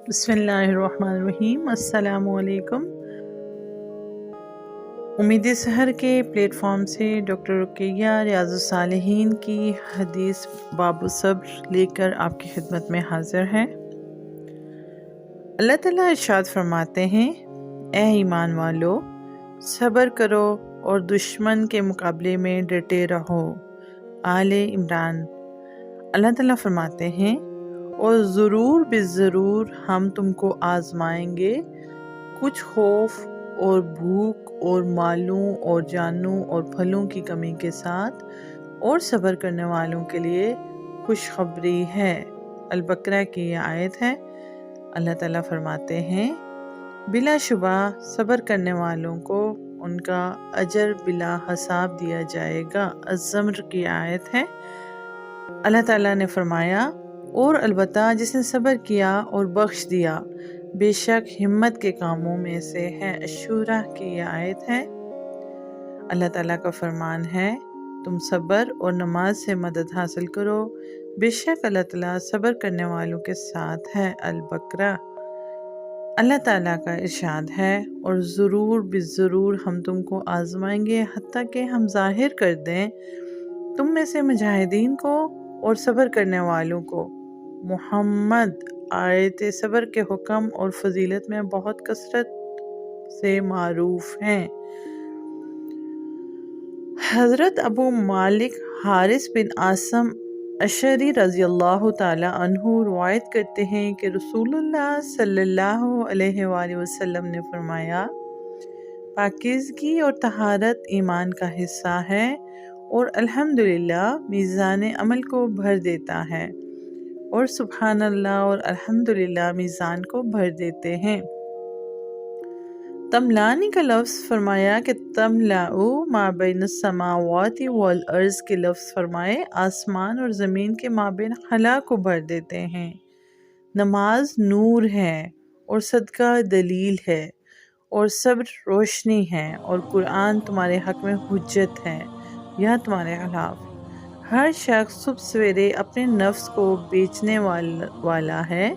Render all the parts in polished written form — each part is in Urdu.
بسم اللہ الرحمن الرحیم۔ السلام علیکم۔ امید سحر کے پلیٹ فارم سے ڈاکٹر رقیہ ریاض الصالحین کی حدیث باب الصبر لے کر آپ کی خدمت میں حاضر ہے۔ اللہ تعالیٰ ارشاد فرماتے ہیں، اے ایمان والو، صبر کرو اور دشمن کے مقابلے میں ڈٹے رہو۔ آل عمران۔ اللہ تعالیٰ فرماتے ہیں، اور ضرور بالضرور ہم تم کو آزمائیں گے، کچھ خوف اور بھوک اور مالوں اور جانوں اور پھلوں کی کمی کے ساتھ، اور صبر کرنے والوں کے لیے خوشخبری ہے۔ البقرہ کی یہ آیت ہے۔ اللہ تعالیٰ فرماتے ہیں، بلا شبہ صبر کرنے والوں کو ان کا اجر بلا حساب دیا جائے گا۔ الزمر کی آیت ہے۔ اللہ تعالیٰ نے فرمایا، اور البتہ جس نے صبر کیا اور بخش دیا، بے شک ہمت کے کاموں میں سے ہے۔ الشورى کی یہ آیت ہے۔ اللہ تعالیٰ کا فرمان ہے، تم صبر اور نماز سے مدد حاصل کرو، بے شک اللہ تعالیٰ صبر کرنے والوں کے ساتھ ہے۔ البقرہ۔ اللہ تعالیٰ کا ارشاد ہے، اور ضرور بالضرور ہم تم کو آزمائیں گے، حتیٰ کہ ہم ظاہر کر دیں تم میں سے مجاہدین کو اور صبر کرنے والوں کو۔ محمد آیت صبر کے حکم اور فضیلت میں بہت کثرت سے معروف ہیں۔ حضرت ابو مالک حارث بن عاصم اشعری رضی اللہ تعالی عنہ روایت کرتے ہیں کہ رسول اللہ صلی اللہ علیہ وآلہ وسلم نے فرمایا، پاکیزگی اور طہارت ایمان کا حصہ ہے، اور الحمدللہ میزان عمل کو بھر دیتا ہے، اور سبحان اللہ اور الحمدللہ میزان کو بھر دیتے ہیں۔ تملانی کا لفظ فرمایا کہ تملأ ما بین السماوات والارض کے لفظ فرمائے آسمان اور زمین کے مابین خلا کو بھر دیتے ہیں۔ نماز نور ہے، اور صدقہ دلیل ہے، اور صبر روشنی ہے، اور قرآن تمہارے حق میں حجت ہے یا تمہارے خلاف۔ ہر شخص صبح سویرے اپنے نفس کو بیچنے والا ہے،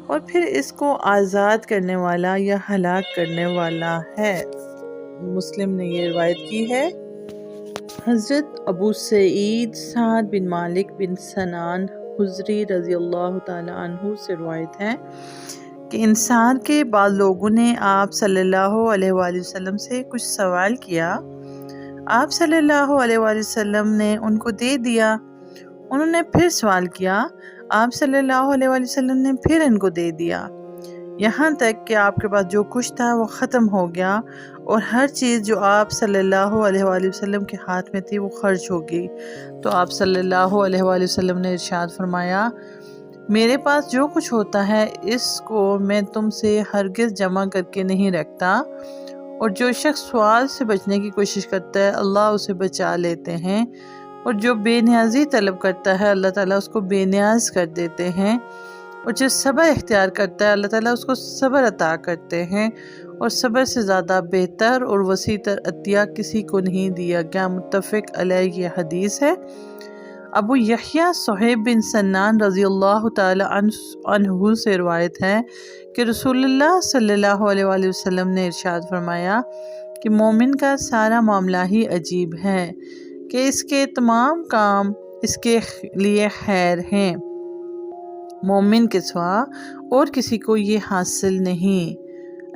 اور پھر اس کو آزاد کرنے والا یا ہلاک کرنے والا ہے۔ مسلم نے یہ روایت کی ہے۔ حضرت ابو سعید سعد بن مالک بن سنان خضری رضی اللہ تعالی عنہ سے روایت ہے کہ انصار کے بعض لوگوں نے آپ صلی اللہ علیہ وآلہ وسلم سے کچھ سوال کیا۔ آپ صلی اللہ علیہ وآلہ وسلم نے ان کو دے دیا۔ انہوں نے پھر سوال کیا، آپ صلی اللہ علیہ وآلہ وسلم نے پھر ان کو دے دیا، یہاں تک کہ آپ کے پاس جو کچھ تھا وہ ختم ہو گیا، اور ہر چیز جو آپ صلی اللہ علیہ وآلہ وسلم کے ہاتھ میں تھی وہ خرچ ہو گئی۔ تو آپ صلی اللہ علیہ وآلہ وسلم نے ارشاد فرمایا، میرے پاس جو کچھ ہوتا ہے اس کو میں تم سے ہرگز جمع کر کے نہیں رکھتا، اور جو شخص سوال سے بچنے کی کوشش کرتا ہے اللہ اسے بچا لیتے ہیں، اور جو بے نیازی طلب کرتا ہے اللہ تعالیٰ اس کو بے نیاز کر دیتے ہیں، اور جو صبر اختیار کرتا ہے اللہ تعالیٰ اس کو صبر عطا کرتے ہیں، اور صبر سے زیادہ بہتر اور وسیع تر عطیہ کسی کو نہیں دیا گیا۔ متفق علیہ یہ حدیث ہے۔ ابو یحییٰ صہیب بن سنان رضی اللہ تعالی عنہ سے روایت ہے کہ رسول اللہ صلی اللہ علیہ وآلہ وسلم نے ارشاد فرمایا کہ مومن کا سارا معاملہ ہی عجیب ہے، کہ اس کے تمام کام اس کے لیے خیر ہیں، مومن کے سوا اور کسی کو یہ حاصل نہیں۔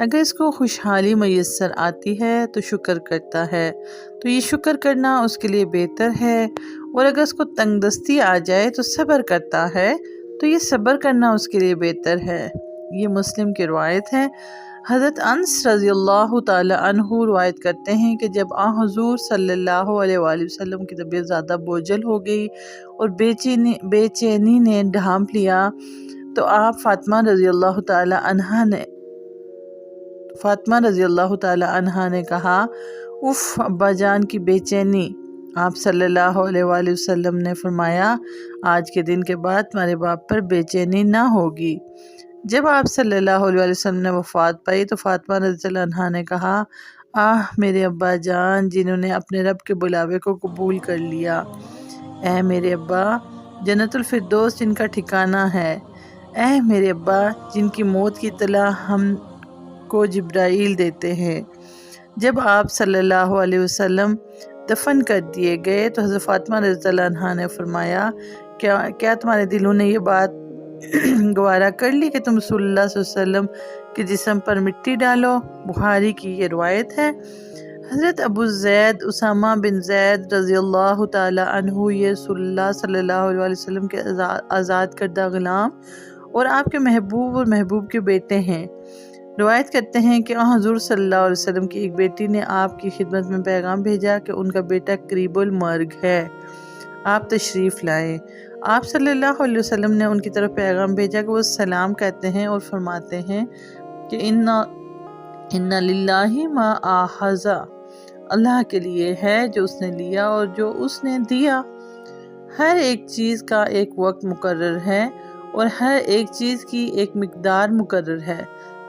اگر اس کو خوشحالی میسر آتی ہے تو شکر کرتا ہے، تو یہ شکر کرنا اس کے لیے بہتر ہے، اور اگر اس کو تنگ دستی آ جائے تو صبر کرتا ہے، تو یہ صبر کرنا اس کے لیے بہتر ہے۔ یہ مسلم کی روایت ہے۔ حضرت انس رضی اللہ تعالی عنہ روایت کرتے ہیں کہ جب حضور صلی اللہ علیہ وآلہ وسلم کی طبیعت زیادہ بوجھل ہو گئی اور بے چینی نے ڈھانپ لیا، تو آپ فاطمہ رضی اللہ تعالی عنہ نے کہا، اف ابا جان کی بے چینی۔ آپ صلی اللہ علیہ وآلہ وسلم نے فرمایا، آج کے دن کے بعد تمہارے باپ پر بے چینی نہ ہوگی۔ جب آپ صلی اللہ علیہ وسلم نے وفات پائی تو فاطمہ رضی اللہ عنہا نے کہا، میرے ابا جان جنہوں نے اپنے رب کے بلاوے کو قبول کر لیا، اے میرے ابا، جنت الفردوس جن کا ٹھکانہ ہے، اے میرے ابا جن کی موت کی اطلاع ہم کو جبرائیل دیتے ہیں۔ جب آپ صلی اللہ علیہ وسلم دفن کر دیے گئے تو حضرت فاطمہ رضی اللہ عنہا نے فرمایا کیا تمہارے دلوں نے یہ بات گوارا کر لی کہ تم رسول اللہ صلی اللہ علیہ وسلم کے جسم پر مٹی ڈالو؟ بخاری کی یہ روایت ہے۔ حضرت ابو زید اسامہ بن زید رضی اللہ تعالی عنہ یہ رسول اللہ صلی اللہ علیہ وسلم کے آزاد کردہ غلام اور آپ کے محبوب اور محبوب کے بیٹے ہیں۔ روایت کرتے ہیں کہ حضور صلی اللہ علیہ وسلم کی ایک بیٹی نے آپ کی خدمت میں پیغام بھیجا کہ ان کا بیٹا قریب المرگ ہے، آپ تشریف لائیں۔ آپ صلی اللہ علیہ وسلم نے ان کی طرف پیغام بھیجا کہ وہ سلام کہتے ہیں اور فرماتے ہیں کہ اِنَّ لِلَّهِ مَا آخَذَ، اللہ کے لیے ہے جو اس نے لیا اور جو اس نے دیا۔ ہر ایک چیز کا ایک وقت مقرر ہے اور ہر ایک چیز کی ایک مقدار مقرر ہے،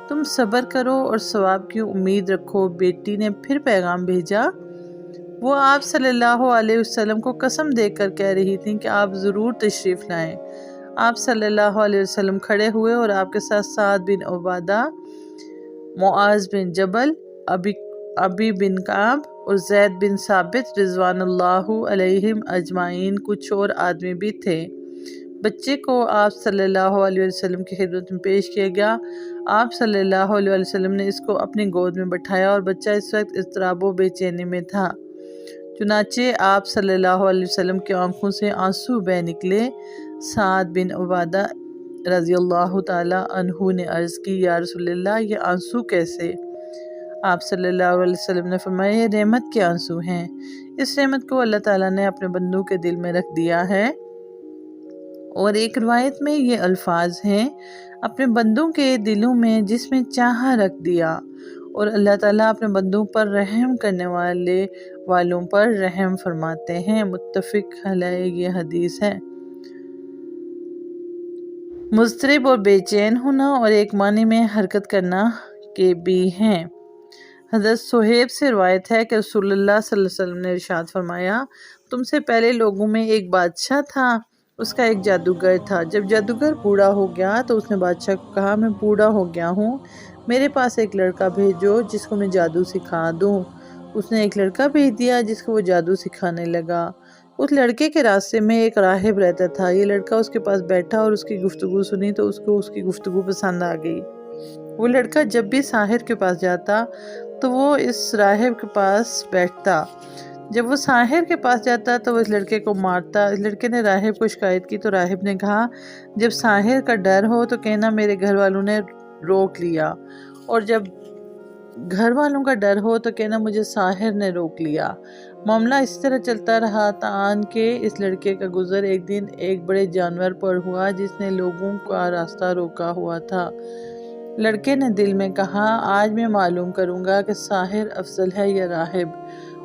تم صبر کرو اور ثواب کی امید رکھو۔ بیٹی نے پھر پیغام بھیجا، وہ آپ صلی اللہ علیہ وسلم کو قسم دے کر کہہ رہی تھیں کہ آپ ضرور تشریف لائیں۔ آپ صلی اللہ علیہ وسلم کھڑے ہوئے اور آپ کے ساتھ سعد بن عبادہ، معاذ بن جبل، ابی بن کعب اور زید بن ثابت رضوان اللہ علیہم اجمعین کچھ اور آدمی بھی تھے۔ بچے کو آپ صلی اللہ علیہ وسلم کی خدمت میں پیش کیا گیا۔ آپ صلی اللہ علیہ وسلم نے اس کو اپنی گود میں بٹھایا اور بچہ اس وقت اضطراب و بے چینی میں تھا۔ چنانچہ آپ صلی اللہ علیہ وسلم کی آنکھوں سے آنسو بہہ نکلے۔ سعد بن عبادہ رضی اللہ تعالی عنہ نے عرض کی، یا رسول اللہ یہ آنسو کیسے؟ آپ صلی اللہ علیہ وسلم نے فرمایا، یہ رحمت کے آنسو ہیں، اس رحمت کو اللہ تعالیٰ نے اپنے بندوں کے دل میں رکھ دیا ہے۔ اور ایک روایت میں یہ الفاظ ہیں، اپنے بندوں کے دلوں میں جس میں چاہا رکھ دیا، اور اللہ تعالیٰ اپنے بندوں پر رحم کرنے والوں پر رحم فرماتے ہیں۔ متفق علیہ یہ حدیث ہے۔ مضطرب اور بے چین ہونا اور ایک معنی میں حرکت کرنا کے بھی ہیں۔ حضرت صہیب سے روایت ہے کہ رسول اللہ صلی اللہ علیہ وسلم نے ارشاد فرمایا، تم سے پہلے لوگوں میں ایک بادشاہ تھا، اس کا ایک جادوگر تھا۔ جب جادوگر بوڑھا ہو گیا تو اس نے بادشاہ کو کہا، میں بوڑھا ہو گیا ہوں، میرے پاس ایک لڑکا بھیجو جس کو میں جادو سکھا دوں۔ اس نے ایک لڑکا بھیج دیا جس کو وہ جادو سکھانے لگا۔ اس لڑکے کے راستے میں ایک راہب رہتا تھا۔ یہ لڑکا اس کے پاس بیٹھا اور اس کی گفتگو سنی تو اس کو اس کی گفتگو پسند آ گئی۔ وہ لڑکا جب بھی ساحر کے پاس جاتا تو وہ اس راہب کے پاس بیٹھتا۔ جب وہ ساحر کے پاس جاتا تو وہ اس لڑکے کو مارتا۔ اس لڑکے نے راہب کو شکایت کی تو راہب نے کہا، جب ساحر کا ڈر ہو تو کہنا میرے گھر والوں نے روک لیا، اور جب گھر والوں کا ڈر ہو تو کہنا مجھے ساحر نے روک لیا۔ معاملہ اس طرح چلتا رہا تاآن کہ اس لڑکے کا گزر ایک دن ایک بڑے جانور پر ہوا جس نے لوگوں کا راستہ روکا ہوا تھا۔ لڑکے نے دل میں کہا، آج میں معلوم کروں گا کہ ساحر افضل ہے یا راہب۔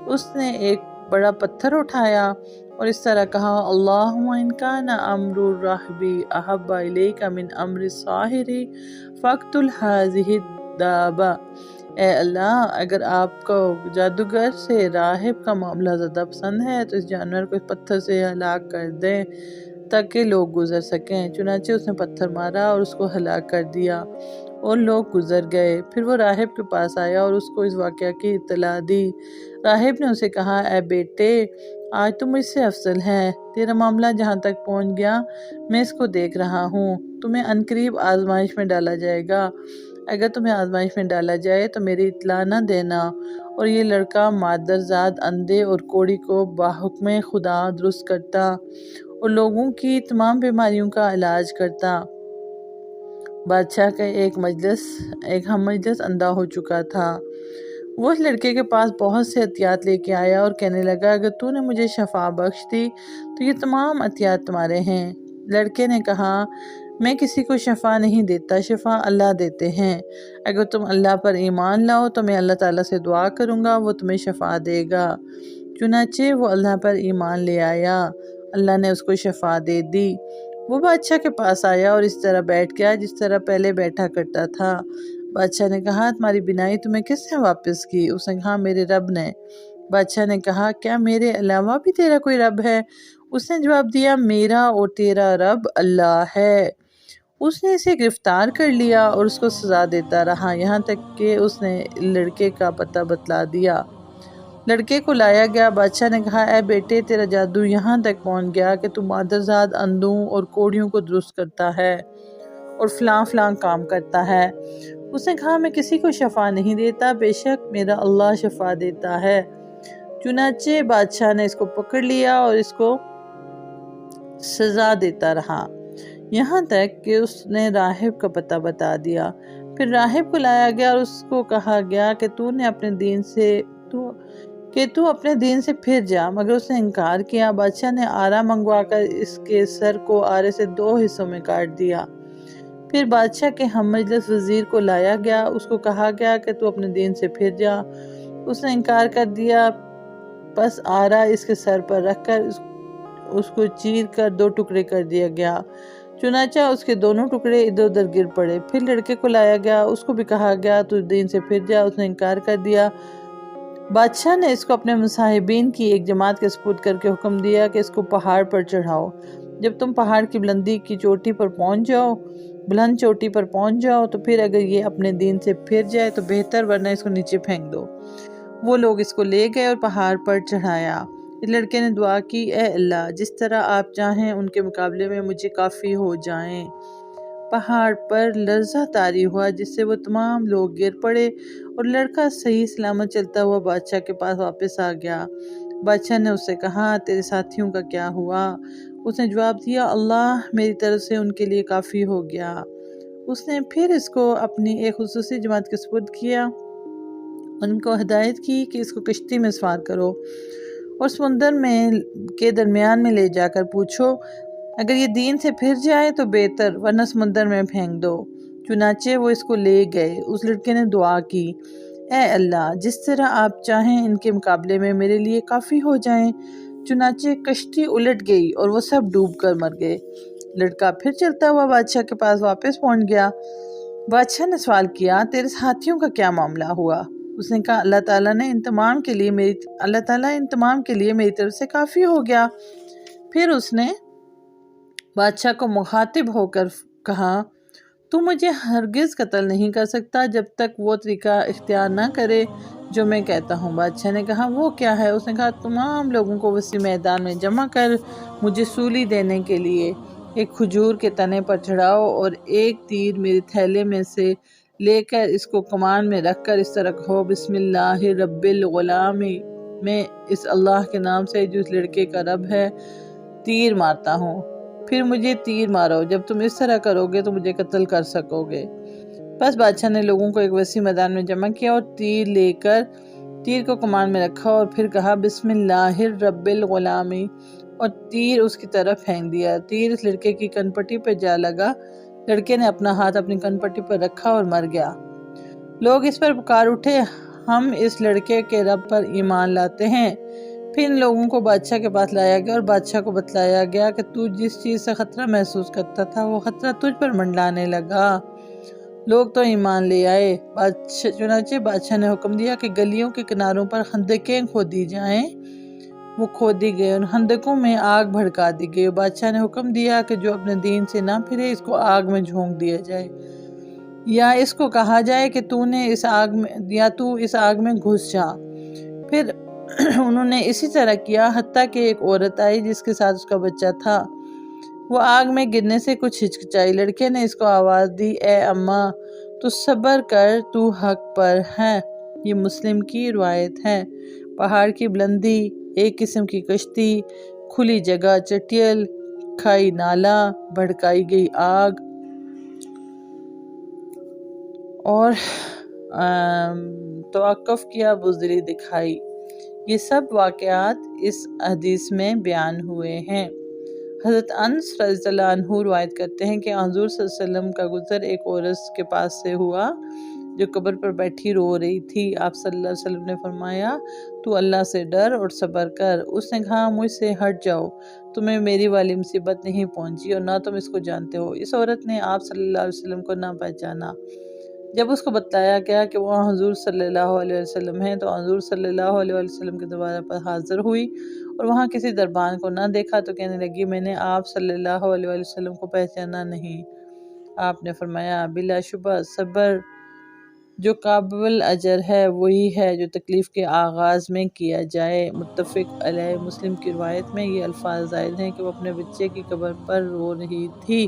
اس نے ایک بڑا پتھر اٹھایا اور اس طرح کہا، اللہم ان کان امر الراہب احب الیک من امر الساحر فاقتل ہذہ الدابہ۔ اے اللہ، اگر آپ کو جادوگر سے راہب کا معاملہ زیادہ پسند ہے تو اس جانور کو اس پتھر سے ہلاک کر دیں تاکہ لوگ گزر سکیں۔ چنانچہ اس نے پتھر مارا اور اس کو ہلاک کر دیا اور لوگ گزر گئے۔ پھر وہ راہب کے پاس آیا اور اس کو اس واقعہ کی اطلاع دی۔ راہب نے اسے کہا، اے بیٹے، آج تو مجھ سے افضل ہے، تیرا معاملہ جہاں تک پہنچ گیا میں اس کو دیکھ رہا ہوں، تمہیں عنقریب آزمائش میں ڈالا جائے گا۔ اگر تمہیں آزمائش میں ڈالا جائے تو میری اطلاع نہ دینا۔ اور یہ لڑکا مادرزاد اندھے اور کوڑی کو بحکم خدا درست کرتا اور لوگوں کی تمام بیماریوں کا علاج کرتا۔ بادشاہ کا ایک ہم مجلس اندھا ہو چکا تھا۔ وہ اس لڑکے کے پاس بہت سے عطیات لے کے آیا اور کہنے لگا، اگر تو نے مجھے شفا بخش دی تو یہ تمام عطیات تمہارے ہیں۔ لڑکے نے کہا، میں کسی کو شفا نہیں دیتا، شفا اللہ دیتے ہیں۔ اگر تم اللہ پر ایمان لاؤ تو میں اللہ تعالیٰ سے دعا کروں گا، وہ تمہیں شفا دے گا۔ چنانچہ وہ اللہ پر ایمان لے آیا، اللہ نے اس کو شفا دے دی۔ وہ بادشاہ کے پاس آیا اور اس طرح بیٹھ گیا جس طرح پہلے بیٹھا کرتا تھا۔ بادشاہ نے کہا، تمہاری بینائی تمہیں کس نے واپس کی؟ اس نے کہا، میرے رب نے۔ بادشاہ نے کہا، کیا میرے علاوہ بھی تیرا کوئی رب ہے؟ اس نے جواب دیا، میرا اور تیرا رب اللہ ہے۔ اس نے اسے گرفتار کر لیا اور اس کو سزا دیتا رہا، یہاں تک کہ اس نے لڑکے کا پتہ بتلا دیا۔ لڑکے کو لایا گیا۔ بادشاہ نے کہا، اے بیٹے، تیرا جادو یہاں تک پہنچ گیا کہ تو مادرزاد اندھوں اور کوڑیوں کو درست کرتا ہے اور فلاں فلاں کام کرتا ہے۔ اس نے کہا، میں کسی کو شفا نہیں دیتا، بے شک میرا اللہ شفا دیتا ہے۔ چنانچہ بادشاہ نے اس کو پکڑ لیا اور اس کو سزا دیتا رہا، یہاں تک کہ اس نے راہب کا پتہ بتا دیا۔ پھر راہب کو لایا گیا اور اس کو کہا گیا کہ تو اپنے دین سے پھر جا، مگر اس نے انکار کیا۔ بادشاہ نے آرا منگوا کر اس کے سر کو آرے سے 2 حصوں میں کاٹ دیا۔ پھر بادشاہ کے ہم مجلس وزیر کو لایا گیا، اس کو کہا گیا کہ تو اپنے دین سے پھر جا، اس نے انکار کر دیا۔ پس آرا اس کے سر پر رکھ کر اس کو چیر کر 2 ٹکڑے کر دیا گیا، چنانچہ اس کے دونوں ٹکڑے ادھر ادھر گر پڑے۔ پھر لڑکے کو لایا گیا، اس کو بھی کہا گیا تو دین سے پھر جا، اس نے انکار کر دیا۔ بادشاہ نے اس کو اپنے مصاحبین کی ایک جماعت کے سپرد کر کے حکم دیا کہ اس کو پہاڑ پر چڑھاؤ۔ جب تم پہاڑ کی بلند چوٹی پر پہنچ جاؤ تو پھر اگر یہ اپنے دین سے پھر جائے تو بہتر، ورنہ اس کو نیچے پھینک دو۔ وہ لوگ اس کو لے گئے اور پہاڑ پر چڑھایا۔ اس لڑکے نے دعا کی، اے اللہ، جس طرح آپ چاہیں ان کے مقابلے میں مجھے کافی ہو جائیں۔ پہاڑ پر لرزہ طاری ہوا جس سے وہ تمام لوگ گر پڑے اور لڑکا صحیح سلامت چلتا ہوا بادشاہ کے پاس واپس آ گیا۔ بادشاہ نے اس سے کہا، تیرے ساتھیوں کا کیا ہوا؟ اس نے جواب دیا، اللہ میری طرف سے ان کے لیے کافی ہو گیا۔ اس نے پھر اس کو اپنی ایک خصوصی جماعت کے سپرد کیا، ان کو ہدایت کی کہ اس کو کشتی میں سوار کرو اور سمندر کے درمیان میں لے جا کر پوچھو، اگر یہ دین سے پھر جائے تو بہتر، ورنہ سمندر میں پھینک دو۔ چنانچہ وہ اس کو لے گئے۔ اس لڑکے نے دعا کی، اے اللہ، جس طرح آپ چاہیں ان کے مقابلے میں میرے لیے کافی ہو جائیں۔ چنانچہ کشتی الٹ گئی اور وہ سب ڈوب کر مر گئے۔ لڑکا پھر چلتا ہوا بادشاہ کے پاس واپس پہنچ گیا۔ بادشاہ نے سوال کیا، تیرے ساتھیوں کا کیا معاملہ ہوا؟ اس نے کہا، اللہ تعالیٰ ان تمام کے لیے میری طرف سے کافی ہو گیا۔ پھر اس نے بادشاہ کو مخاطب ہو کر کہا، تو مجھے ہرگز قتل نہیں کر سکتا جب تک وہ طریقہ اختیار نہ کرے جو میں کہتا ہوں۔ بادشاہ نے کہا، وہ کیا ہے؟ اس نے کہا، تمام لوگوں کو وسیع میدان میں جمع کر مجھے سولی دینے کے لیے ایک کھجور کے تنے پر چڑھاؤ اور ایک تیر میرے تھیلے میں سے لے کر اس کو کمان میں رکھ کر اس طرح کہو، بسم اللہ رب الغلام، میں اس اللہ کے نام سے جو اس لڑکے کا رب ہے تیر مارتا ہوں، پھر مجھے تیر مارو۔ جب تم اس طرح کرو گے تو مجھے قتل کر سکو گے۔ پس بادشاہ نے لوگوں کو ایک وسیع میدان میں جمع کیا اور تیر کو کمان میں رکھا اور پھر کہا، بسم اللہ رب الغلام، اور تیر اس کی طرف پھینک دیا۔ تیر اس لڑکے کی کن پٹی پہ جا لگا۔ لڑکے نے اپنا ہاتھ اپنی کن پٹی پر رکھا اور مر گیا۔ لوگ اس پر پکار اٹھے، ہم اس لڑکے کے رب پر ایمان لاتے ہیں۔ پھر ان لوگوں کو بادشاہ کے پاس لایا گیا اور بادشاہ کو بتلایا گیا کہ تو جس چیز سے خطرہ محسوس کرتا تھا وہ خطرہ تجھ پر منڈلانے لگا۔ لوگ تو ایمان لے آئے۔ چنانچہ بادشاہ نے حکم دیا کہ گلیوں کے کناروں پر خندقیں کھودی جائیں۔ وہ کھودی گئے اور خندقوں میں آگ بھڑکا دی گئی۔ بادشاہ نے حکم دیا کہ جو اپنے دین سے نہ پھرے اس کو آگ میں جھونک دیا جائے، یا اس کو کہا جائے کہ تو اس آگ میں گھس جا۔ پھر انہوں نے اسی طرح کیا، حتیٰ کہ ایک عورت آئی جس کے ساتھ اس کا بچہ تھا، وہ آگ میں گرنے سے کچھ ہچکچائی۔ لڑکے نے اس کو آواز دی، اے اماں، تو صبر کر، تو حق پر ہے۔ یہ مسلم کی روایت ہے۔ پہاڑ کی بلندی، ایک قسم کی کشتی، کھلی جگہ، چٹیل کھائی نالا، بھڑکائی گئی آگ اور توقف کیا بزدلی دکھائی، یہ سب واقعات اس حدیث میں بیان ہوئے ہیں۔ حضرت انس رضی اللہ عنہ روایت کرتے ہیں کہ حضور صلی اللہ علیہ وسلم کا گزر ایک عورت کے پاس سے ہوا جو قبر پر بیٹھی رو رہی تھی۔ آپ صلی اللہ علیہ وسلم نے فرمایا، تو اللہ سے ڈر اور صبر کر۔ اس نے کہا، مجھ سے ہٹ جاؤ، تمہیں میری والی مصیبت نہیں پہنچی اور نہ تم اس کو جانتے ہو۔ اس عورت نے آپ صلی اللہ علیہ وسلم کو نہ پہچانا۔ جب اس کو بتلایا گیا کہ وہ حضور صلی اللہ علیہ وسلم ہیں تو حضور صلی اللہ علیہ وسلم کے دوبارہ پر حاضر ہوئی اور وہاں کسی دربان کو نہ دیکھا تو کہنے لگی، میں نے آپ صلی اللہ علیہ وسلم کو پہچانا نہیں۔ آپ نے فرمایا بلا شبہ صبر جو قابل اجر ہے وہی ہے جو تکلیف کے آغاز میں کیا جائے۔ متفق علیہ۔ مسلم کی روایت میں یہ الفاظ زائد ہیں کہ وہ اپنے بچے کی قبر پر رو رہی تھی۔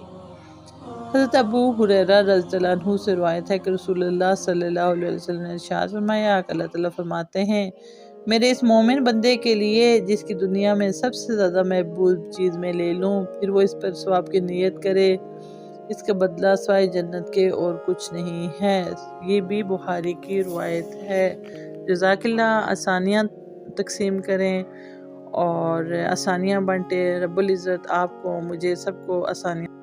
حضرت ابو ہریرہ رضی اللہ عنہ سے روایت ہے کہ رسول اللہ صلی اللہ علیہ وسلم نے ارشاد فرمایا کہ اللہ تعالیٰ فرماتے ہیں میرے اس مومن بندے کے لیے جس کی دنیا میں سب سے زیادہ محبوب چیز میں لے لوں، پھر وہ اس پر ثواب کی نیت کرے، اس کا بدلہ سوائے جنت کے اور کچھ نہیں ہے۔ یہ بھی بخاری کی روایت ہے۔ جزاک اللہ۔ آسانیاں تقسیم کریں اور آسانیاں بانٹیں۔ رب العزت آپ کو مجھے سب کو آسانیاں